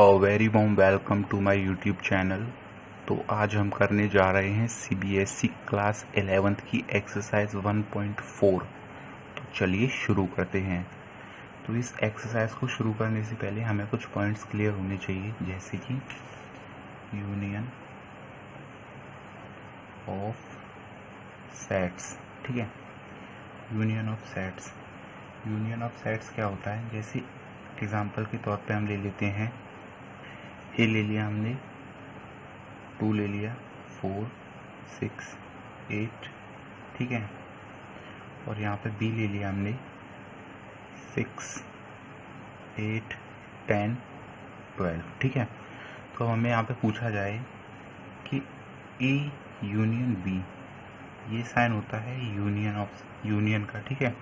Very warm welcome to my YouTube channel. तो आज हम करने जा रहे हैं सीबीएसई क्लास 11th की एक्सरसाइज 1.4। तो चलिए शुरू करते हैं। तो इस एक्सरसाइज को शुरू करने से पहले हमें कुछ पॉइंट्स क्लियर होने चाहिए, जैसे कि यूनियन ऑफ सेट्स। ठीक है, union of sets. Union of sets क्या होता है? जैसे एग्जाम्पल के तौर पे हम ले लेते हैं, ए ले लिया हमने, 2 ले लिया, 4, 6, 8, ठीक है। और यहाँ पे बी ले लिया हमने, 6, 8, 10, 12, ठीक है। तो हमें यहाँ पे पूछा जाए कि ए यूनियन बी, ये साइन होता है यूनियन का, ठीक है।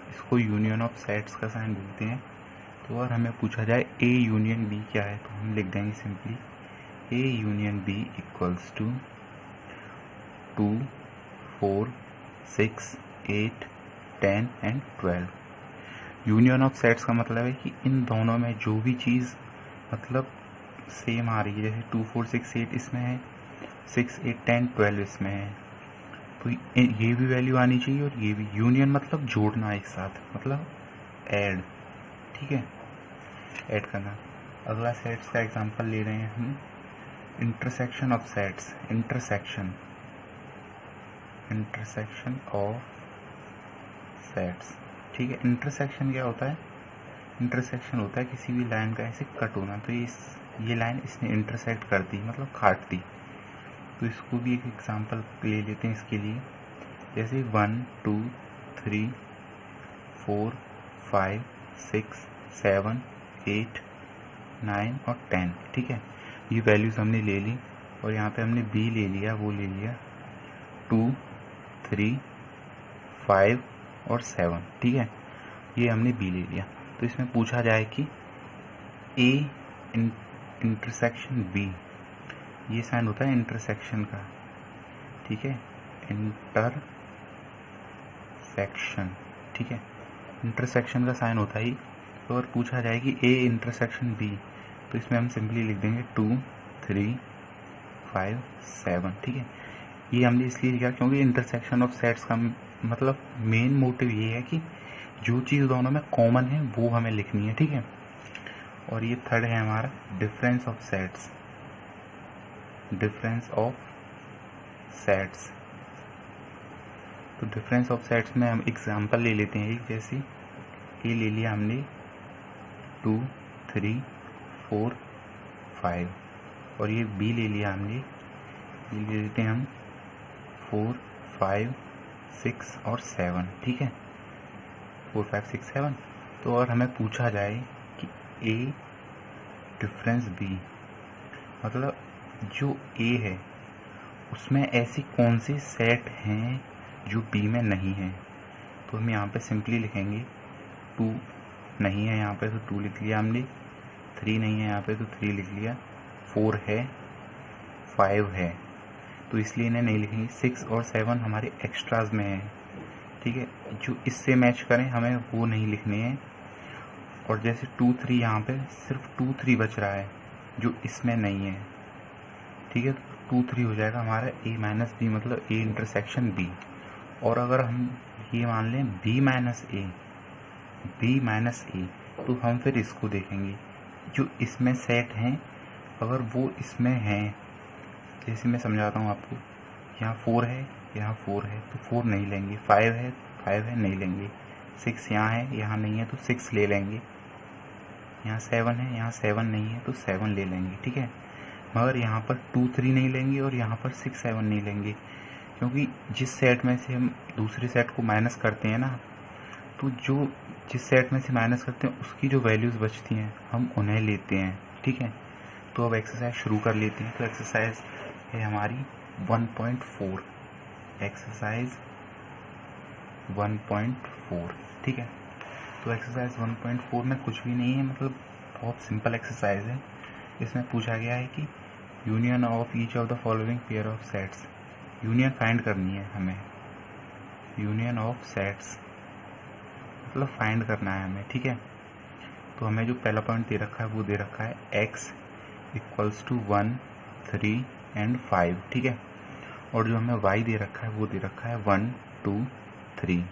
इसको यूनियन ऑफ सेट्स का साइन बोलते हैं। तो और हमें पूछा जाए ए यूनियन बी क्या है, तो हम लिख देंगे simply A union B equals to 2, 4, 6, 8, 10 and 12। Union of sets का मतलब है कि इन दोनों में जो भी चीज़ मतलब सेम आ रही है, जैसे 2, 4, 6, 8 इसमें है, 6, 8, 10, 12 इसमें है, तो ये भी वैल्यू आनी चाहिए और ये भी। यूनियन मतलब जोड़ना एक साथ, मतलब ऐड, ठीक है, ऐड करना। अगला सेट्स का एग्जांपल ले रहे हैं हम, intersection of sets. Intersection of sets, ठीक है। इंटरसेक्शन क्या होता है? इंटरसेक्शन होता है किसी भी लाइन का ऐसे कट होना। तो ये लाइन इसने इंटरसेक्ट कर दी, मतलब काट दी। तो इसको भी एक एग्जांपल ले लेते हैं इसके लिए, जैसे 1, 2, 3, 4, 5, 6, 7, 8, 9 और 10, ठीक है। ये वैल्यूज हमने ले ली और यहाँ पे हमने बी ले लिया, वो ले लिया 2, 3, 5 और 7, ठीक है। ये हमने बी ले लिया। तो इसमें पूछा जाए कि ए इंटरसेक्शन बी, ये साइन होता है इंटरसेक्शन का, ठीक है, इंटरसेक्शन, ठीक है। इंटरसेक्शन का साइन होता ही। तो और पूछा जाए कि ए इंटरसेक्शन बी, तो इसमें हम सिंपली लिख देंगे 2, 3, 5, 7, ठीक है। ये हमने इसलिए लिखा क्योंकि इंटरसेक्शन ऑफ सेट्स का मतलब मेन मोटिव ये है कि जो चीज़ दोनों में कॉमन है वो हमें लिखनी है, ठीक है। और ये थर्ड है हमारा difference of sets. Difference of sets, तो डिफरेंस ऑफ सेट्स में हम एग्जांपल ले लेते हैं, जैसे ये ले लिया हमने 2, 3, 4, 5 और ये बी ले लिया हमने, ये ले लेते हैं हम 4, 5, 6 और 7, ठीक है, 4, 5, 6, 7। तो और हमें पूछा जाए कि ए डिफरेंस बी, मतलब जो ए है उसमें ऐसी कौन सी सेट हैं जो बी में नहीं है। तो हम यहाँ पे सिंपली लिखेंगे 2 नहीं है यहाँ पे, तो 2 लिख लिया हमने, 3 नहीं है यहाँ पे, तो 3 लिख लिया, 4 है, 5 है, तो इसलिए इन्हें नहीं लिखेंगे। 6 और 7 हमारे एक्स्ट्राज में है, ठीक है, जो इससे मैच करें हमें वो नहीं लिखने हैं। और जैसे 2, 3 यहाँ पे सिर्फ 2, 3 बच रहा है जो इसमें नहीं है, ठीक है। 2, 3 हो जाएगा हमारा ए माइनस बी, मतलब ए इंटरसेक्शन बी। और अगर हम ये मान लें बी माइनस ए, तो हम फिर इसको देखेंगे जो इसमें सेट हैं, अगर वो इसमें हैं, जैसे मैं समझाता हूँ आपको, यहाँ 4 है, यहाँ 4 है, तो 4 नहीं लेंगे। 5 है नहीं लेंगे। 6 यहाँ है, यहाँ नहीं है, तो 6 ले लेंगे। यहाँ 7 है, यहाँ 7 नहीं है, तो 7 ले लेंगे, ठीक है। मगर यहाँ पर 2, 3 नहीं लेंगे और यहाँ पर 6, 7 नहीं लेंगे, क्योंकि जिस सेट में से हम दूसरे सेट को माइनस करते हैं ना, तो जो जिस सेट में से माइनस करते हैं उसकी जो वैल्यूज़ बचती हैं हम उन्हें लेते हैं, ठीक है। तो अब एक्सरसाइज शुरू कर लेते हैं। तो एक्सरसाइज है हमारी 1.4, एक्सरसाइज 1.4, ठीक है। तो एक्सरसाइज 1.4 में कुछ भी नहीं है, मतलब बहुत सिंपल एक्सरसाइज है। इसमें पूछा गया है कि union of each of the following pair of sets, union find करनी है हमें, यूनियन ऑफ सेट्स मतलब फाइंड करना है हमें, ठीक है। तो हमें जो पहला पॉइंट दे रखा है वो दे रखा है x इक्वल्स टू 1, 3 एंड 5, ठीक है। और जो हमें y दे रखा है वो दे रखा है 1, 2, 3।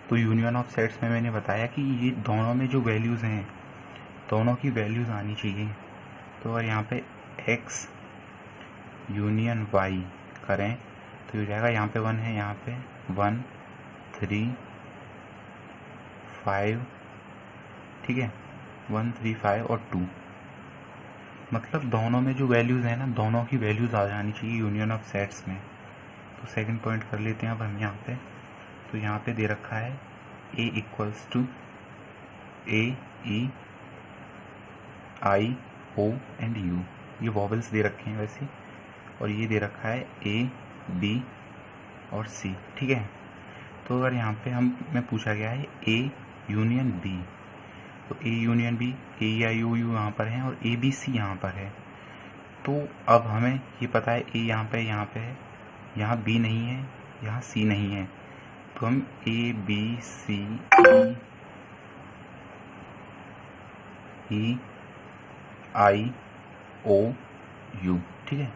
तो यूनियन ऑफ सेट्स में मैंने बताया कि ये दोनों में जो वैल्यूज़ हैं दोनों की वैल्यूज़ आनी चाहिए। तो अगर यहाँ पे x यूनियन y करें तो हो जाएगा, यहाँ पे 1 है, यहाँ पे 1, 3, 5, ठीक है, 1, 3, 5 और 2। मतलब दोनों में जो वैल्यूज़ हैं ना दोनों की वैल्यूज़ आ जानी चाहिए यूनियन ऑफ सेट्स में। तो सेकंड पॉइंट कर लेते हैं अब हम यहाँ पे। तो यहाँ पे दे रखा है a equals to a, e, i, o and u, ये वॉवल्स दे रखे हैं वैसे, और ये दे रखा है a, b और c, ठीक है। तो अगर यहाँ पे हमें पूछा गया है a यूनियन b, तो a union b, a, i, o, u यहाँ पर है और a, b, c यहाँ पर है। तो अब हमें ये पता है a यहाँ पे है, यहाँ b नहीं है, यहाँ c नहीं है, तो हम a, b, c, e, i, o, u, ठीक है।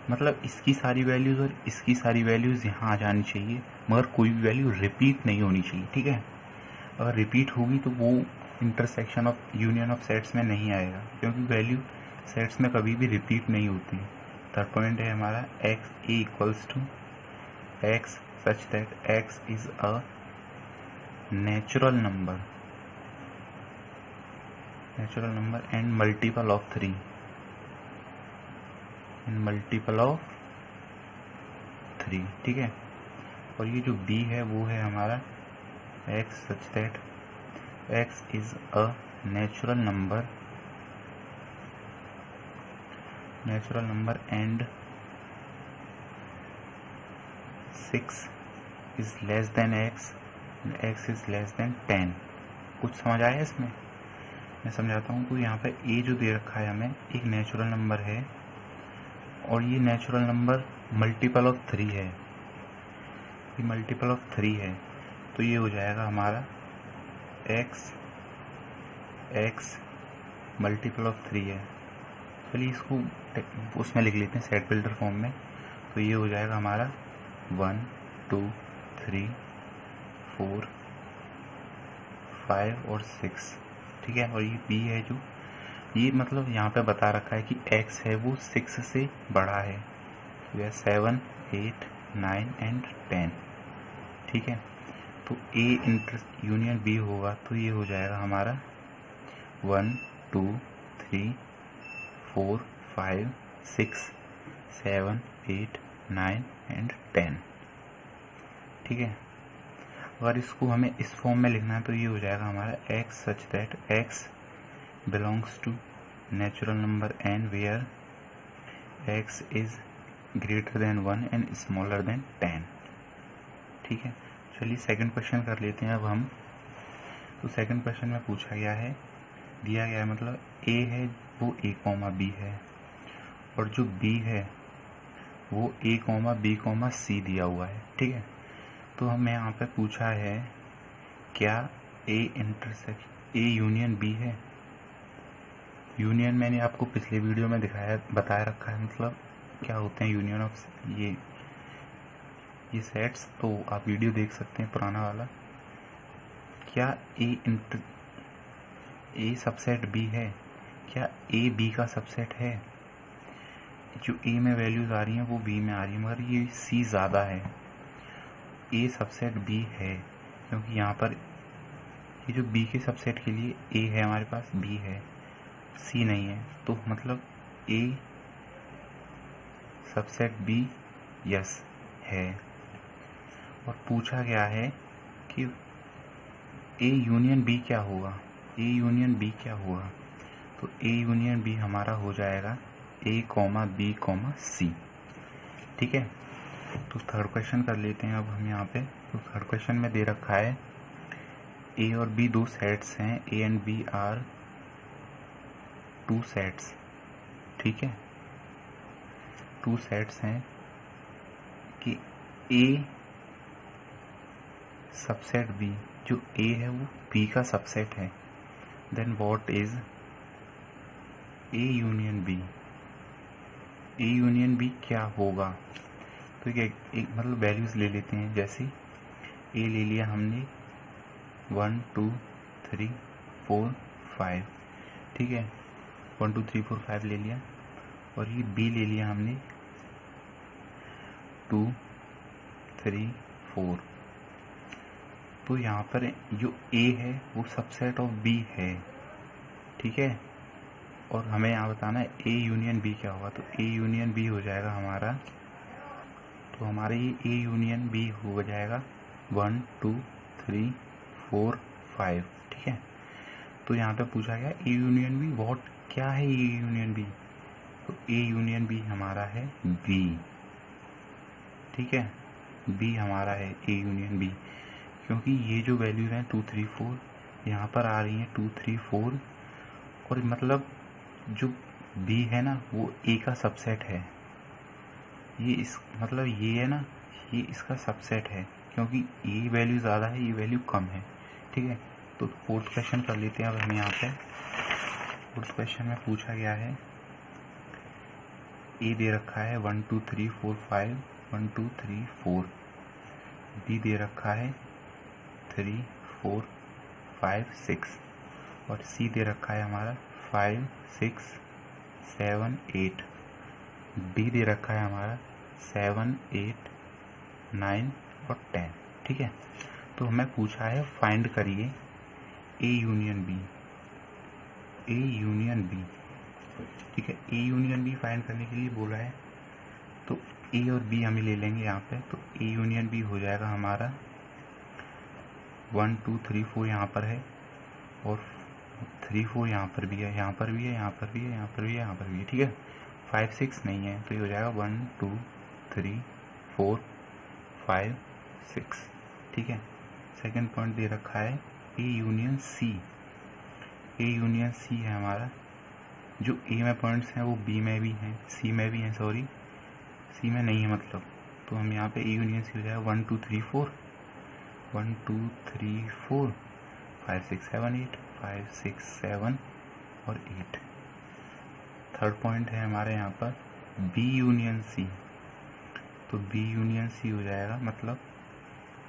मतलब इसकी सारी वैल्यूज़ और इसकी सारी वैल्यूज़ यहाँ आ जानी चाहिए, मगर कोई भी वैल्यू रिपीट नहीं होनी चाहिए, ठीक है। अगर रिपीट होगी तो वो intersection of union of sets में नहीं आएगा, क्योंकि वैल्यू सेट्स में कभी भी रिपीट नहीं होती। थर्ड पॉइंट है हमारा x a equals to x such that x is a natural number and multiple of 3 ठीक है। और ये जो b है वो है हमारा x such that x is a natural number and 6 is less than x is less than 10। कुछ समझ आया इसमें? मैं समझाता हूँ। तो यहाँ पे a जो दे रखा है हमें एक नेचुरल नंबर है, और ये नेचुरल नंबर मल्टीपल ऑफ 3 है, ये मल्टीपल ऑफ 3 है। तो ये हो जाएगा हमारा x मल्टीपल ऑफ 3 है। चलिए इसको उसमें लिख लेते हैं सेट बिल्डर फॉर्म में। तो ये हो जाएगा हमारा 1, 2, 3, 4, 5 और 6, ठीक है। और ये b है जो ये मतलब यहाँ पे बता रखा है कि x है वो 6 से बड़ा है, तो यह 7, 8, 9 एंड 10, ठीक है। तो a यूनियन b होगा, तो ये हो जाएगा हमारा 1, 2, 3, 4, 5, 6, 7, 8, 9 एंड 10, ठीक है। अगर इसको हमें इस फॉर्म में लिखना है तो ये हो जाएगा हमारा x such that x belongs to natural number n where x is greater than 1 and smaller than 10, ठीक है। चलिए सेकंड क्वेश्चन कर लेते हैं अब हम। तो सेकंड क्वेश्चन में पूछा गया है, दिया गया है मतलब a है वो a, b है, और जो b है वो a, b, c दिया हुआ है, ठीक है। तो हमें यहाँ पे पूछा है क्या a यूनियन b है। यूनियन मैंने आपको पिछले वीडियो में बताया रखा है, मतलब क्या होते हैं यूनियन ऑफ ये सेट्स, तो आप वीडियो देख सकते हैं पुराना वाला। क्या ए सबसेट बी है, क्या ए बी का सबसेट है। जो ए में वैल्यूज आ रही हैं वो बी में आ रही है, मगर ये सी ज़्यादा है। ए सबसेट बी है, क्योंकि यहाँ पर ये जो बी के सबसेट के लिए ए है हमारे पास, बी है, सी नहीं है। तो मतलब ए सबसेट बी यस है। और पूछा गया है कि ए यूनियन बी क्या होगा, ए यूनियन बी क्या होगा। तो ए यूनियन बी हमारा हो जाएगा ए, बी, सी, ठीक है। तो थर्ड क्वेश्चन कर लेते हैं अब हम यहाँ पे। तो थर्ड क्वेश्चन में दे रखा है ए और बी दो सेट्स हैं, A and B are 2 sets, ठीक है। 2 सेट्स हैं कि ए सबसेट बी, जो ए है वो बी का सबसेट है, then what is A union B. A union B क्या होगा? तो एक मतलब वैल्यूज ले लेते हैं। जैसे ए ले लिया हमने 1 2 3 4 5, ठीक है, 1 2 3 4 5 ले लिया। और ये बी ले लिया हमने 2 3 4। तो यहाँ पर जो ए है वो सबसेट ऑफ बी है, ठीक है। और हमें यहाँ बताना है ए यूनियन बी क्या होगा। तो ए यूनियन बी हो जाएगा हमारा, तो हमारे ये ए यूनियन बी हो जाएगा 1 2 3 4 5, ठीक है। तो यहाँ पे पूछा गया ए यूनियन बी व्हाट, क्या है ए यूनियन बी? तो ए यूनियन बी हमारा है बी, ठीक है। बी हमारा है ए यूनियन बी, क्योंकि ये जो वैल्यू है 2 3 4 यहाँ पर आ रही है 2 3 4, और मतलब जो बी है ना वो ए का सबसेट है। ये इस मतलब ये है ना, ये इसका सबसेट है, क्योंकि ये वैल्यू ज़्यादा है, ये वैल्यू कम है, ठीक है। तो फोर्थ क्वेश्चन कर लेते हैं अब हम यहाँ पे। फोर्थ क्वेश्चन में पूछा गया है ए दे रखा है 1 2 3 4 5 1 2 3 4, बी दे रखा है 3 4 5 6, और सी दे रखा है हमारा 5 6 7 8, डी दे रखा है हमारा 7 8 9 और 10, ठीक है। तो हमें पूछा है फाइंड करिए A union B, A union B, ठीक है। ए यूनियन बी फाइंड करने के लिए बोला है, तो ए और बी हमें ले लेंगे यहाँ पे। तो ए यूनियन बी हो जाएगा हमारा 1 2 3 4 यहाँ पर है, और 3 4 यहाँ पर भी है, यहाँ पर भी है, यहाँ पर भी है, यहाँ पर भी है, यहाँ पर भी है, ठीक है। 5 6 नहीं है, तो ये हो जाएगा 1 2 3 4 5 6, ठीक है। सेकंड पॉइंट दे रखा है A union C, A union C है हमारा। जो ए में पॉइंट्स हैं वो बी में भी हैं, सी में भी हैं, सॉरी सी में नहीं है मतलब। तो हम यहाँ पे ए यूनियन सी हो जाएगा 1 2 3 4 1 2 3 4 5 6 7 8 5 6 7 और 8। थर्ड पॉइंट है हमारे यहाँ पर बी यूनियन सी। तो बी यूनियन सी हो जाएगा, मतलब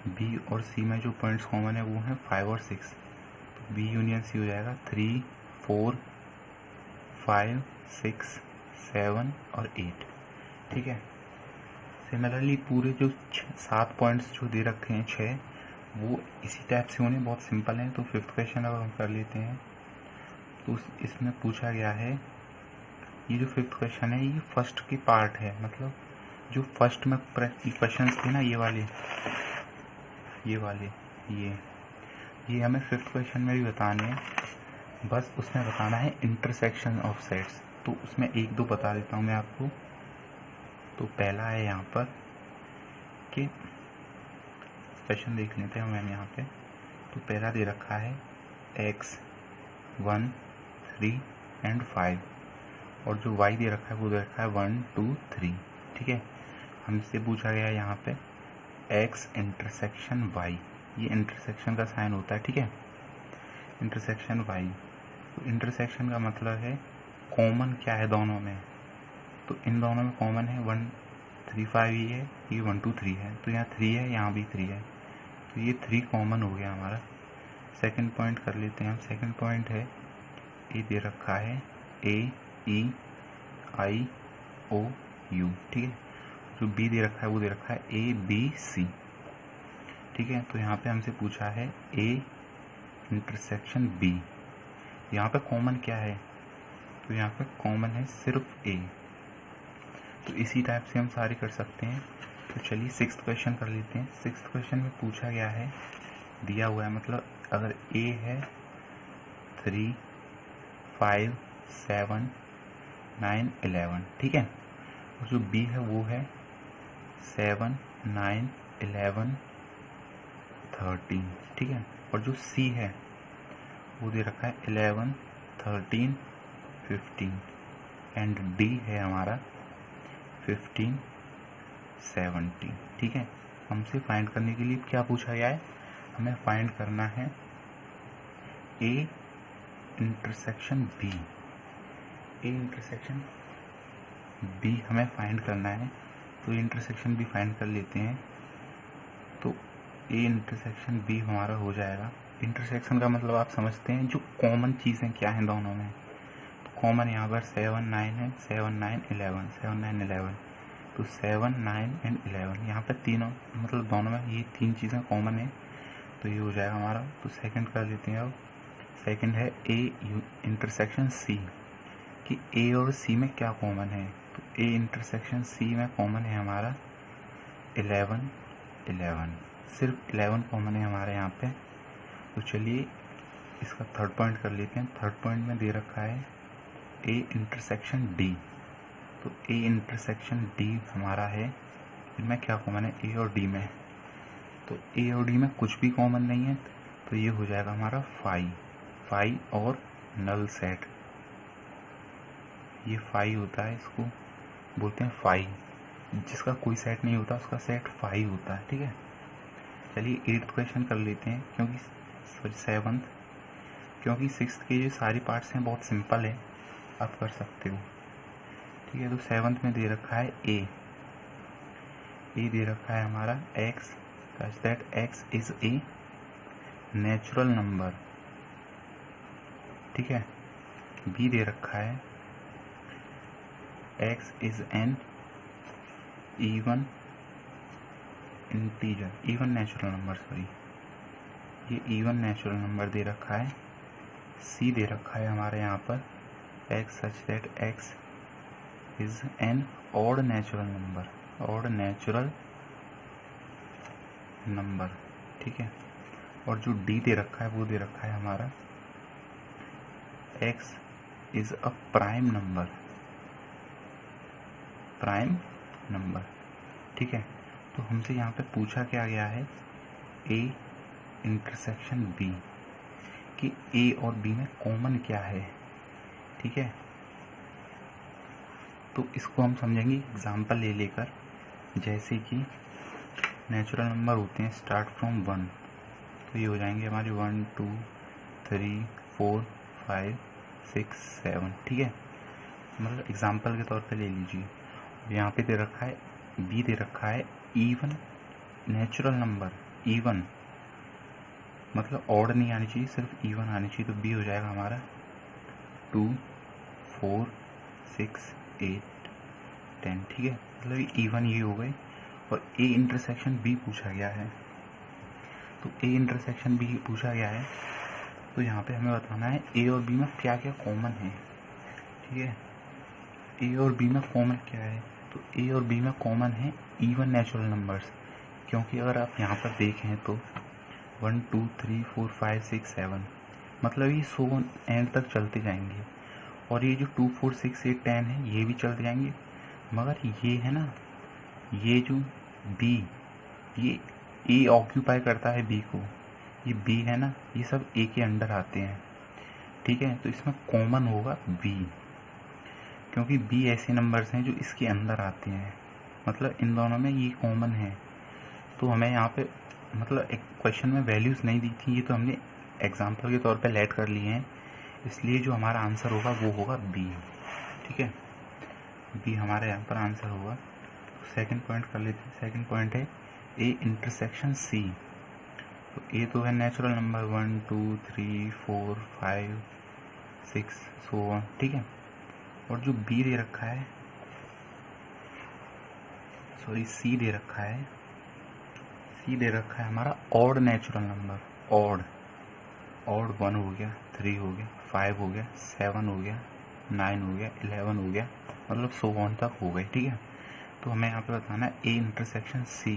बी और सी में जो पॉइंट्स कॉमन है वो हैं 5 और 6। तो बी यूनियन सी हो जाएगा 3 4 5 6 7 और 8, ठीक है। सिमिलरली पूरे जो 7 पॉइंट्स जो दे रखे हैं 6, वो इसी टाइप से होने, बहुत सिंपल हैं। तो फिफ्थ क्वेश्चन अब हम कर लेते हैं। तो इसमें पूछा गया है, ये जो फिफ्थ क्वेश्चन है ये फर्स्ट की पार्ट है, मतलब जो फर्स्ट में क्वेश्चन थे ना ये वाले ये हमें फिफ्थ क्वेश्चन में भी बताने हैं, बस उसमें बताना है इंटरसेक्शन ऑफ सेट्स। तो उसमें एक दो बता देता हूँ मैं आपको। तो पहला है यहाँ पर कि क्वेश्चन देख लेते हैं मैंने यहाँ पे। तो पहला दे रखा है x 1 3 एंड 5, और जो y दे रखा है वो दे रखा है 1 2 3, ठीक है। हमसे पूछा गया है यहाँ पे x इंटरसेक्शन y, ये इंटरसेक्शन का साइन होता है, ठीक है, इंटरसेक्शन y। तो इंटरसेक्शन का मतलब है कॉमन क्या है दोनों में। तो इन दोनों में कॉमन है 1 3 5 ये है, ये 1 2 3 है, तो यहाँ 3 है, यहाँ भी 3 है, तो ये 3 कॉमन हो गया हमारा। सेकंड पॉइंट कर लेते हैं हम। सेकंड पॉइंट है ए दे रखा है A E I O U, ठीक है। जो बी दे रखा है वो दे रखा है A B C, ठीक है। तो यहाँ पे हमसे पूछा है A इंटरसेक्शन B, यहाँ पे कॉमन क्या है? तो यहाँ पे कॉमन है सिर्फ A। तो इसी टाइप से हम सारे कर सकते हैं। तो चलिए सिक्स्थ क्वेश्चन कर लेते हैं। सिक्स्थ क्वेश्चन में पूछा गया है, दिया हुआ है, मतलब अगर A है 3 5 7 9 11, ठीक है, और जो B है वो है 7 9 11 13, ठीक है। और जो C है वो दे रखा है 11 13 15, एंड D है हमारा 15 17, ठीक है। हमसे फाइंड करने के लिए क्या पूछा गया है? हमें फाइंड करना है A intersection B, A intersection B हमें फाइंड करना है, तो इंटरसेक्शन बी फाइंड कर लेते हैं। तो ए इंटरसेक्शन बी हमारा हो जाएगा। इंटरसेक्शन का मतलब आप समझते हैं, जो कॉमन चीज़ें क्या हैं दोनों में। तो कॉमन यहाँ पर 7 9 है, 7 9 11, 7 9 11, तो 7 9 एंड 11 यहाँ पर तीनों मतलब दोनों में ये तीन चीज़ें कॉमन है, तो ये हो जाएगा हमारा। तो सेकंड कर लेते हैं। अब सेकंड है ए इंटरसेक्शन सी, कि ए और सी में क्या कॉमन है। तो ए इंटरसेक्शन सी में कॉमन है हमारा 11 11, सिर्फ 11 कॉमन है हमारे यहाँ पे। तो चलिए इसका थर्ड पॉइंट कर लेते हैं। थर्ड पॉइंट में दे रखा है ए इंटरसेक्शन डी, तो ए इंटरसेक्शन डी हमारा है, इनमें क्या कॉमन है ए और डी में। तो ए और डी में कुछ भी कॉमन नहीं है, तो ये हो जाएगा हमारा 5 और नल सेट। ये 5 होता है, इसको बोलते हैं 5, जिसका कोई सेट नहीं होता उसका सेट 5 होता है। ठीक है, चलिए 8th क्वेश्चन कर लेते हैं, क्योंकि सॉरी 7th, क्योंकि 6th के जो सारी पार्ट्स हैं बहुत सिंपल है, आप कर सकते हो। ठीक है, तो 7th में दे रखा है ए दे रखा है हमारा x such that x is a natural number. ठीक है, b दे रखा है x is an even integer, even natural number, sorry ये इवन नेचुरल नंबर दे रखा है। c दे रखा है हमारे यहाँ पर x such that x is an odd natural number, odd natural number। ठीक है, और जो d दे रखा है वो दे रखा है हमारा x is a prime number, prime number. ठीक है, तो हमसे यहाँ पे पूछा क्या गया है a इंटरसेक्शन b, कि a और b में कॉमन क्या है। ठीक है, तो इसको हम समझेंगे एग्जाम्पल ले लेकर। जैसे कि नेचुरल नंबर होते हैं स्टार्ट फ्रॉम 1, तो ये हो जाएंगे हमारे 1 2 3 4 5 6 7। ठीक है, मतलब एग्जाम्पल के तौर पे ले लीजिए। यहाँ पे दे रखा है बी दे रखा है इवन नेचुरल नंबर, इवन मतलब ऑड नहीं आनी चाहिए, सिर्फ इवन आनी चाहिए। तो बी हो जाएगा हमारा 2 4 6 8 10। ठीक है, मतलब इवन ये हो गए। और ए इंटरसेक्शन बी पूछा गया है, तो ए इंटरसेक्शन बी पूछा गया है, तो यहाँ पे हमें बताना है ए और बी में क्या क्या कॉमन है। ठीक है, ए और बी में कॉमन क्या है, तो ए और बी में कॉमन है इवन नेचुरल नंबर्स। क्योंकि अगर आप यहाँ पर देखें तो 1 2 3 4 5 6 7 मतलब ये 100 एंड तक चलते जाएंगे, और ये जो 2 4 6 8 10 है ये भी चलते जाएंगे। मगर ये है ना, ये जो बी, ये ए ऑक्यूपाई करता है बी को, ये बी है ना, ये सब ए के अंडर आते हैं। ठीक है, तो इसमें कॉमन होगा बी, क्योंकि बी ऐसे नंबर्स हैं जो इसके अंदर आते हैं, मतलब इन दोनों में ये कॉमन है। तो हमें यहाँ पे मतलब एक क्वेश्चन में वैल्यूज़ नहीं दी थी, ये तो हमने एग्जाम्पल के तौर पे लेट कर लिए हैं, इसलिए जो हमारा आंसर होगा वो होगा बी। ठीक है, बी हमारे यहाँ पर आंसर होगा। सेकंड पॉइंट कर लेते हैं। सेकंड पॉइंट है ए इंटरसेक्शन सी, तो ए तो है नेचुरल नंबर 1 2 3 4 5 6 सो ऑन। ठीक है, और जो बी दे रखा है, सॉरी सी दे रखा है, सी दे रखा है हमारा ऑड नेचुरल नंबर, ऑड 1 हो गया, 3 हो गया, 5 हो गया, 7 हो गया, 9 हो गया, 11 हो गया, मतलब सो ऑन तक हो गए। ठीक है, तो हमें यहाँ पे बताना है ए इंटरसेक्शन सी।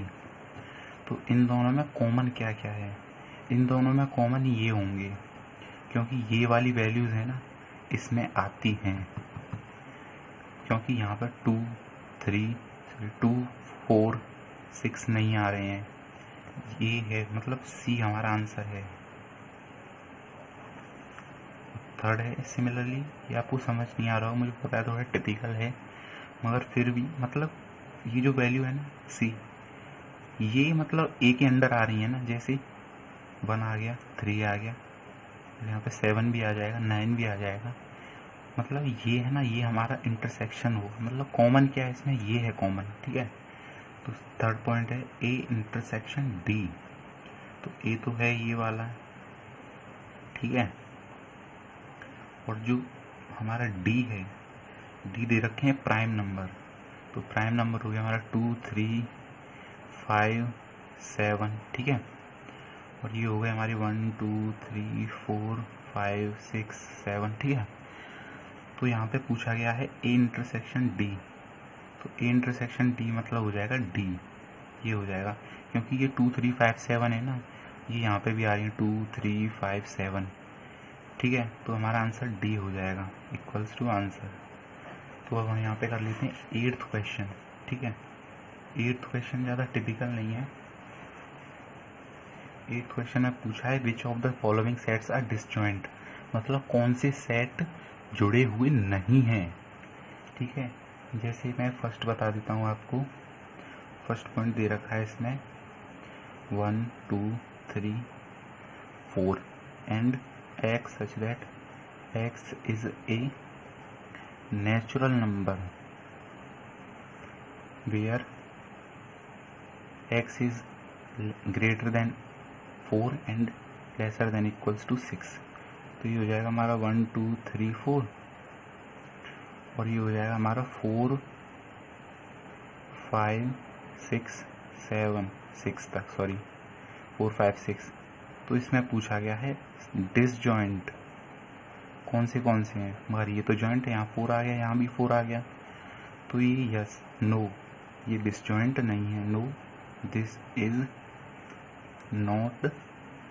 तो इन दोनों में कॉमन क्या क्या है, इन दोनों में कॉमन ये होंगे, क्योंकि ये वाली वैल्यूज़ है ना इसमें आती हैं, क्योंकि यहाँ पर 2 4 6 नहीं आ रहे हैं, ये है मतलब सी हमारा आंसर है। थर्ड है सिमिलरली, ये आपको समझ नहीं आ रहा हो, मुझे पता है थोड़ा टिपिकल है, मगर फिर भी मतलब ये जो वैल्यू है ना सी, ये मतलब ए के अंडर आ रही है ना, जैसे 1 आ गया, 3 आ गया, यहाँ पे 7 भी आ जाएगा, 9 भी आ जाएगा। मतलब ये है ना, ये हमारा इंटरसेक्शन होगा। मतलब कॉमन क्या है इसमें, ये है कॉमन, ठीक है। तो थर्ड पॉइंट है ए इंटरसेक्शन डी। तो ए तो है ये वाला, ठीक है। और जो हमारा डी है, डी दे रखे हैं प्राइम नंबर। तो प्राइम नंबर हो गया हमारा 2, 3, 5, 7, ठीक है। और ये हो गए हमारी 1, 2, 3, 4, 5, 6, 7, ठीक है। तो यहाँ पे पूछा गया है ए इंटरसेक्शन डी। तो ए इंटरसेक्शन डी मतलब हो जाएगा डी, ये हो जाएगा, क्योंकि ये 2, 3, 5, 7 है ना, ये यहाँ पे भी आ रही है 2, 3, 5, 7, ठीक है। तो हमारा आंसर डी हो जाएगा, इक्वल्स टू आंसर। तो अब हम यहाँ पे कर लेते हैं 8th क्वेश्चन, ठीक है। 8th क्वेश्चन ज़्यादा टिपिकल नहीं है। 8th क्वेश्चन में पूछा है which of the following sets are disjoint. मतलब कौन से सेट जुड़े हुए नहीं हैं, ठीक है। जैसे मैं फर्स्ट बता देता हूँ आपको। फर्स्ट पॉइंट दे रखा है इसमें 1, 2, 3, 4 and x such that x is a natural number where x is greater than 4 and lesser than equals to 6। तो ये हो जाएगा हमारा 1, 2, 3, 4 और ये हो जाएगा हमारा 4, 5, 6, 7, 6 तक, सॉरी 4, 5, 6। तो इसमें पूछा गया है डिसजॉइंट कौन से हैं, मगर ये तो जॉइंट है, यहाँ 4 आ गया, यहाँ भी 4 आ गया। तो ये यस, नो, ये डिसजॉइंट नहीं है, no this is not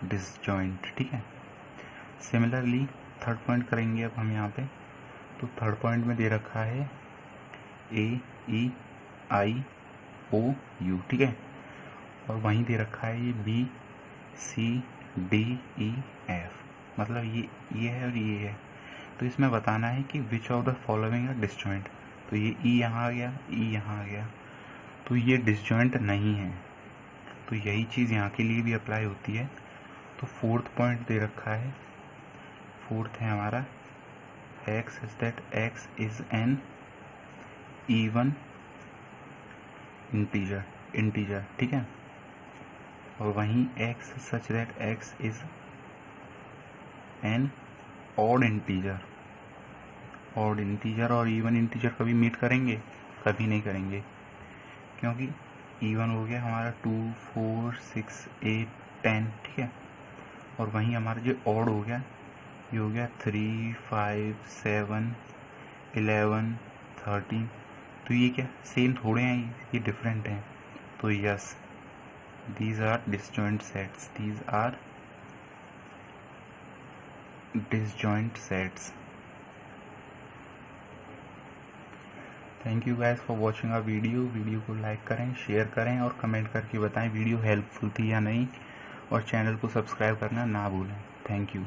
disjoint, ठीक है। सिमिलरली थर्ड पॉइंट करेंगे अब हम यहाँ पे। तो थर्ड पॉइंट में दे रखा है ए, ई, आई, ओ, यू, ठीक है। और वहीं दे रखा है ये बी, सी, डी, ई, एफ। मतलब ये है और ये है। तो इसमें बताना है कि which of the following are disjoint. तो ये ई यहाँ आ गया, ई यहाँ आ गया, तो ये डिसजॉइंट नहीं है। तो यही चीज़ यहाँ के लिए भी अप्लाई होती है। तो फोर्थ पॉइंट दे रखा है, फोर्थ है हमारा x is that x is an even integer, ठीक है। और वहीं x such that x is an odd integer. Odd integer और इवन इंटीजर कभी मीट करेंगे? कभी नहीं करेंगे, क्योंकि इवन हो गया हमारा 2, 4, 6, 8, 10, ठीक है। और वहीं हमारा जो ऑड हो गया, ये हो गया 3, 5, 7, 11, 13। तो ये क्या सेम थोड़े हैं, ये डिफरेंट हैं। तो yes, these are disjoint sets, these are disjoint sets। Thank you guys for watching our video को लाइक करें, शेयर करें और कमेंट करके बताएं वीडियो हेल्पफुल थी या नहीं, और चैनल को सब्सक्राइब करना ना भूलें। Thank you.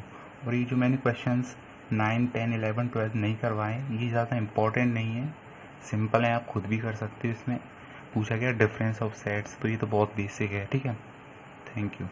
और ये जो मैंने क्वेश्चंस 9, 10, 11, 12 नहीं करवाए, ये ज़्यादा इम्पोर्टेंट नहीं है, सिंपल है, आप खुद भी कर सकते हो। इसमें पूछा गया डिफरेंस ऑफ सेट्स, तो ये तो बहुत बेसिक है, ठीक है। Thank you.